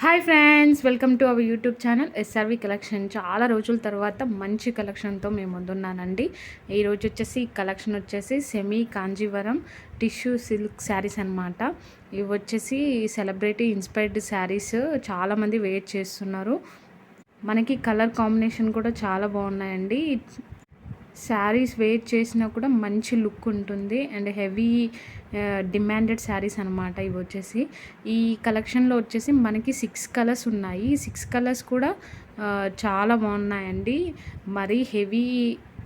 Hi friends, welcome to our YouTube channel SRV collection. చాలా రోజుల తర్వాత మంచి కలెక్షన్తో మేము ముందున్నానండి. ఈరోజు వచ్చేసి కలెక్షన్ వచ్చేసి semi Kanjeevaram tissue silk saris అనమాట. ఇవి వచ్చేసి సెలబ్రిటీ ఇన్స్పైర్డ్ శారీస్, చాలామంది వెయిట్ చేస్తున్నారు. మనకి కలర్ కాంబినేషన్ కూడా చాలా బాగున్నాయండి. శారీస్ వేర్ చేసినా కూడా మంచి లుక్ ఉంటుంది అండ్ హెవీ డిమాండెడ్ శారీస్ అనమాట. ఇవి వచ్చేసి ఈ కలెక్షన్లో వచ్చేసి మనకి 6 కలర్స్ ఉన్నాయి. 6 కలర్స్ కూడా చాలా బాగున్నాయండి. మరీ హెవీ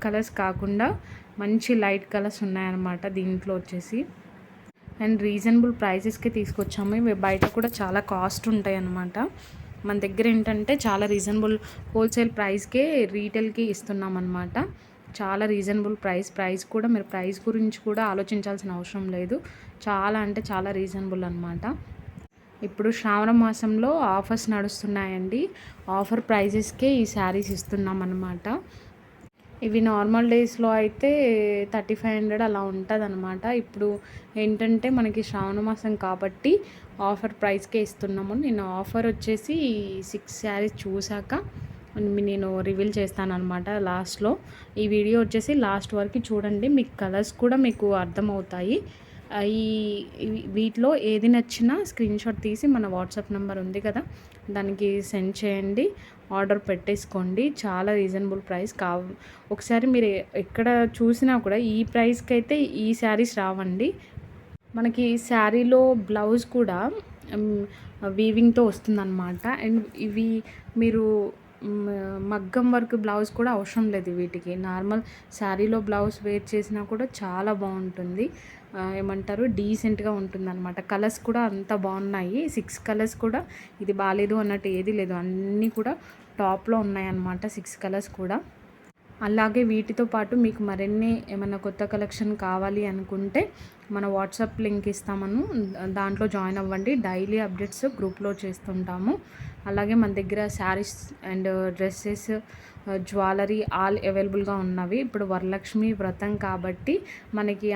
కలర్స్ కాకుండా మంచి లైట్ కలర్స్ ఉన్నాయన్నమాట దీంట్లో వచ్చేసి. అండ్ రీజనబుల్ ప్రైజెస్కి తీసుకొచ్చాము. ఇవి బయట కూడా చాలా కాస్ట్ ఉంటాయి అన్నమాట. మన దగ్గర ఏంటంటే చాలా రీజనబుల్ హోల్సేల్ ప్రైస్కే రీటైల్కి ఇస్తున్నాం అన్నమాట. చాలా రీజనబుల్ ప్రైస్ కూడా మీరు ప్రైస్ గురించి కూడా ఆలోచించాల్సిన అవసరం లేదు. చాలా అంటే చాలా రీజనబుల్ అనమాట. ఇప్పుడు శ్రావణ మాసంలో ఆఫర్స్ నడుస్తున్నాయండి. ఆఫర్ ప్రైజెస్కే ఈ శారీస్ ఇస్తున్నాం అన్నమాట. ఇవి నార్మల్ డేస్లో అయితే 3500 అలా ఉంటుంది అనమాట. ఇప్పుడు ఏంటంటే మనకి శ్రావణ మాసం కాబట్టి ఆఫర్ ప్రైస్కే ఇస్తున్నాము. నేను ఆఫర్ వచ్చేసి 6 శారీస్ చూశాక నేను రివీల్ చేస్తాను అనమాట లాస్ట్లో. ఈ వీడియో వచ్చేసి లాస్ట్ వరకు చూడండి, మీకు కలర్స్ కూడా మీకు అర్థమవుతాయి. ఈ వీటిలో ఏది నచ్చినా స్క్రీన్ షాట్ తీసి మన వాట్సాప్ నెంబర్ ఉంది కదా, దానికి సెండ్ చేయండి. ఆర్డర్ పెట్టేసుకోండి. చాలా రీజనబుల్ ప్రైస్ ఒకసారి మీరు ఎక్కడ చూసినా కూడా ఈ ప్రైస్కి అయితే ఈ శారీస్ రావండి. మనకి శారీలో బ్లౌజ్ కూడా వీవింగ్తో వస్తుందన్నమాట. అండ్ ఇవి మీరు మగ్గం వర్క్ బ్లౌజ్ కూడా అవసరం లేదు వీటికి. నార్మల్ శారీలో బ్లౌజ్ వేర్ చేసినా కూడా చాలా బాగుంటుంది. ఏమంటారు, డీసెంట్గా ఉంటుందన్నమాట. కలర్స్ కూడా అంత బాగున్నాయి. 6 కలర్స్ కూడా ఇది బాగాలేదు అన్నట్టు ఏది లేదు, అన్నీ కూడా టాప్లో ఉన్నాయన్నమాట 6 కలర్స్ కూడా. అలాగే వీటితో పాటు మీకు మరిన్ని ఏమైనా కొత్త కలెక్షన్ కావాలి అనుకుంటే మన వాట్సాప్ లింక్ ఇస్తామను, దాంట్లో జాయిన్ అవ్వండి. డైలీ అప్డేట్స్ గ్రూప్లో చేస్తుంటాము. అలాగే మన దగ్గర saris and dresses, jewellery all అవైలబుల్గా ఉన్నవి. ఇప్పుడు వరలక్ష్మి వ్రతం కాబట్టి మనకి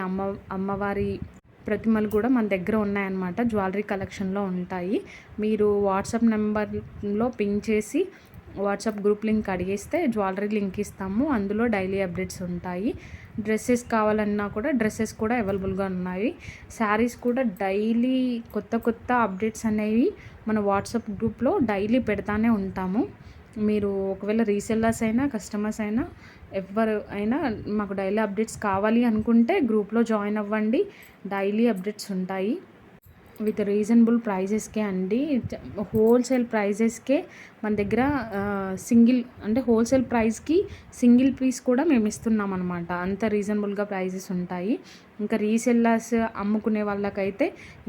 అమ్మవారి ప్రతిమలు కూడా మన దగ్గర ఉన్నాయన్నమాట. జ్యువెలరీ కలెక్షన్లో ఉంటాయి. మీరు వాట్సాప్ నెంబర్లో పింక్ చేసి వాట్సాప్ గ్రూప్ లింక్ అడిగేస్తే జ్యువెలరీ లింక్ ఇస్తాము. అందులో డైలీ అప్డేట్స్ ఉంటాయి. డ్రెస్సెస్ కావాలన్నా కూడా డ్రెస్సెస్ కూడా అవైలబుల్గా ఉన్నాయి. శారీస్ కూడా డైలీ కొత్త అప్డేట్స్ అనేవి మన వాట్సాప్ గ్రూప్లో డైలీ పెడతానే ఉంటాము. మీరు ఒకవేళ రీసెల్లర్స్ అయినా కస్టమర్స్ అయినా ఎవరు అయినా మాకు డైలీ అప్డేట్స్ కావాలి అనుకుంటే గ్రూప్లో జాయిన్ అవ్వండి. డైలీ అప్డేట్స్ ఉంటాయి విత్ రీజనబుల్ ప్రైజెస్కే అండి. హోల్సేల్ ప్రైజెస్కే మన దగ్గర హోల్సేల్ ప్రైస్కి సింగిల్ పీస్ కూడా మేము ఇస్తున్నాం అనమాట. అంత రీజనబుల్గా ప్రైజెస్ ఉంటాయి. ఇంకా రీసెల్లర్స్ అమ్ముకునే వాళ్ళకైతే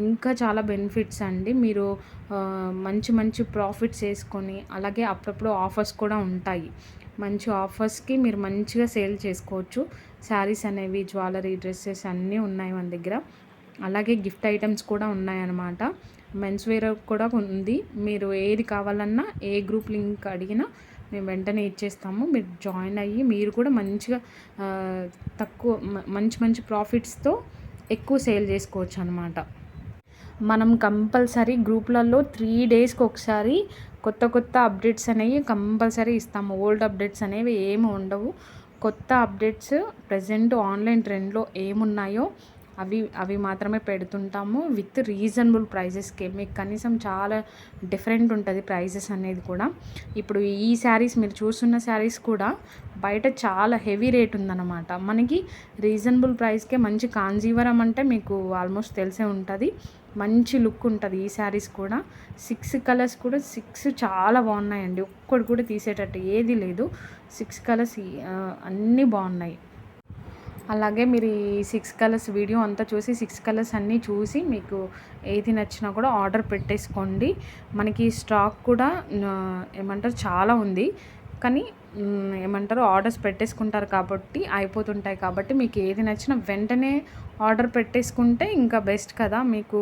ఇంకా చాలా బెనిఫిట్స్ అండి. మీరు మంచి ప్రాఫిట్స్ వేసుకొని, అలాగే అప్పుడప్పుడు ఆఫర్స్ కూడా ఉంటాయి. మంచి ఆఫర్స్కి మీరు మంచిగా సేల్ చేసుకోవచ్చు. శారీస్ అనేవి, జ్యువెలరీ, డ్రెస్సెస్ అన్నీ ఉన్నాయి మన దగ్గర. అలాగే గిఫ్ట్ ఐటమ్స్ కూడా ఉన్నాయన్నమాట. మెన్స్ వేర్ కూడా ఉంది. మీరు ఏది కావాలన్నా ఏ గ్రూప్ లింక్ అడిగినా మేము వెంటనే ఇచ్చేస్తాము. మీరు జాయిన్ అయ్యి మీరు కూడా మంచిగా తక్కువ మంచి ప్రాఫిట్స్తో ఎక్కువ సేల్ చేసుకోవచ్చు అనమాట. మనం కంపల్సరీ గ్రూప్లలో 3 డేస్కి ఒకసారి కొత్త అప్డేట్స్ అనేవి కంపల్సరీ ఇస్తాము. ఓల్డ్ అప్డేట్స్ అనేవి ఏమి ఉండవు. కొత్త అప్డేట్స్ ప్రజెంట్ ఆన్లైన్ ట్రెండ్లో ఏమున్నాయో అవి మాత్రమే పెడుతుంటాము విత్ రీజనబుల్ ప్రైజెస్కి. మీకు కనీసం చాలా డిఫరెంట్ ఉంటుంది ప్రైజెస్ అనేది కూడా. ఇప్పుడు ఈ శారీస్ మీరు చూస్తున్న శారీస్ కూడా బయట చాలా హెవీ రేట్ ఉందన్నమాట. మనకి రీజనబుల్ ప్రైస్కే మంచి కాంజీవరం అంటే మీకు ఆల్మోస్ట్ తెలిసే ఉంటుంది. మంచి లుక్ ఉంటుంది ఈ శారీస్ కూడా. 6 కలర్స్ కూడా 6 చాలా బాగున్నాయండి. ఒక్కటి కూడా తీసేటట్టు ఏది లేదు. 6 కలర్స్ అన్నీ బాగున్నాయి. అలాగే మీరు ఈ 6 కలర్స్ వీడియో అంతా చూసి 6 కలర్స్ అన్నీ చూసి మీకు ఏది నచ్చినా కూడా ఆర్డర్ పెట్టేసుకోండి. మనకి స్టాక్ కూడా చాలా ఉంది. కానీ ఆర్డర్స్ పెట్టేసుకుంటారు కాబట్టి అయిపోతుంటాయి. కాబట్టి మీకు ఏది నచ్చినా వెంటనే ఆర్డర్ పెట్టేసుకుంటే ఇంకా బెస్ట్ కదా. మీకు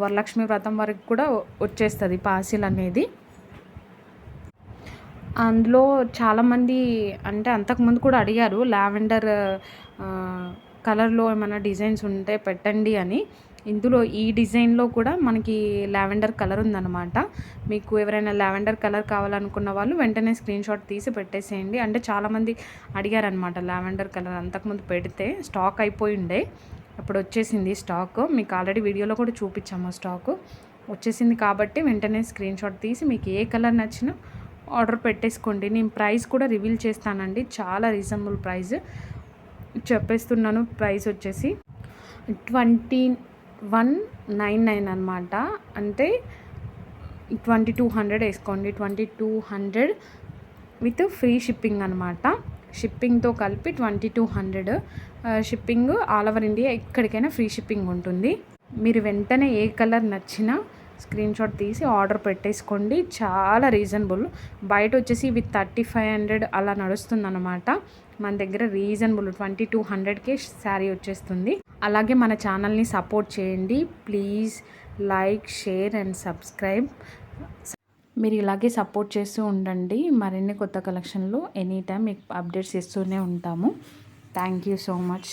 వరలక్ష్మి వ్రతం వరకు కూడా వచ్చేస్తుంది పార్సిల్ అనేది. అందులో చాలామంది అంటే అంతకుముందు కూడా అడిగారు, లావెండర్ కలర్లో ఏమైనా డిజైన్స్ ఉంటే పెట్టండి అని. ఇందులో ఈ డిజైన్లో కూడా మనకి లావెండర్ కలర్ ఉందన్నమాట. మీకు ఎవరైనా లావెండర్ కలర్ కావాలనుకున్న వాళ్ళు వెంటనే స్క్రీన్ షాట్ తీసి పెట్టేసేయండి. అంటే చాలామంది అడిగారనమాట లావెండర్ కలర్, అంతకుముందు పెడితే స్టాక్ అయిపోయి ఉండే, అప్పుడు వచ్చేసింది స్టాక్. మీకు ఆల్రెడీ వీడియోలో కూడా చూపించాము, స్టాకు వచ్చేసింది కాబట్టి వెంటనే స్క్రీన్ షాట్ తీసి మీకు ఏ కలర్ నచ్చినా ఆర్డర్ పెట్టేసుకోండి. నేను ప్రైస్ కూడా రివీల్ చేస్తానండి, చాలా రీజనబుల్ ప్రైస్ చెప్పేస్తున్నాను. ప్రైస్ వచ్చేసి 2199 అనమాట. అంటే 2200 వేసుకోండి. 2200 విత్ ఫ్రీ షిప్పింగ్ అనమాట. షిప్పింగ్తో కలిపి 2200. షిప్పింగ్ ఆల్ ఓవర్ ఇండియా ఎక్కడికైనా ఫ్రీ షిప్పింగ్ ఉంటుంది. మీరు వెంటనే ఏ కలర్ నచ్చినా స్క్రీన్ షాట్ తీసి ఆర్డర్ పెట్టేసుకోండి. చాలా రీజనబుల్. బయట వచ్చేసి విత్ 3500 అలా నడుస్తుందన్నమాట. మన దగ్గర రీజనబుల్ 2200కే శారీ వచ్చేస్తుంది. అలాగే మన ఛానల్ని సపోర్ట్ చేయండి please. Like, share and subscribe. మీరు ఇలాగే సపోర్ట్ చేస్తూ ఉండండి. మరిన్ని కొత్త కలెక్షన్లు ఎనీ టైం మీకు అప్డేట్స్ ఇస్తూనే ఉంటాము. Thank you so much.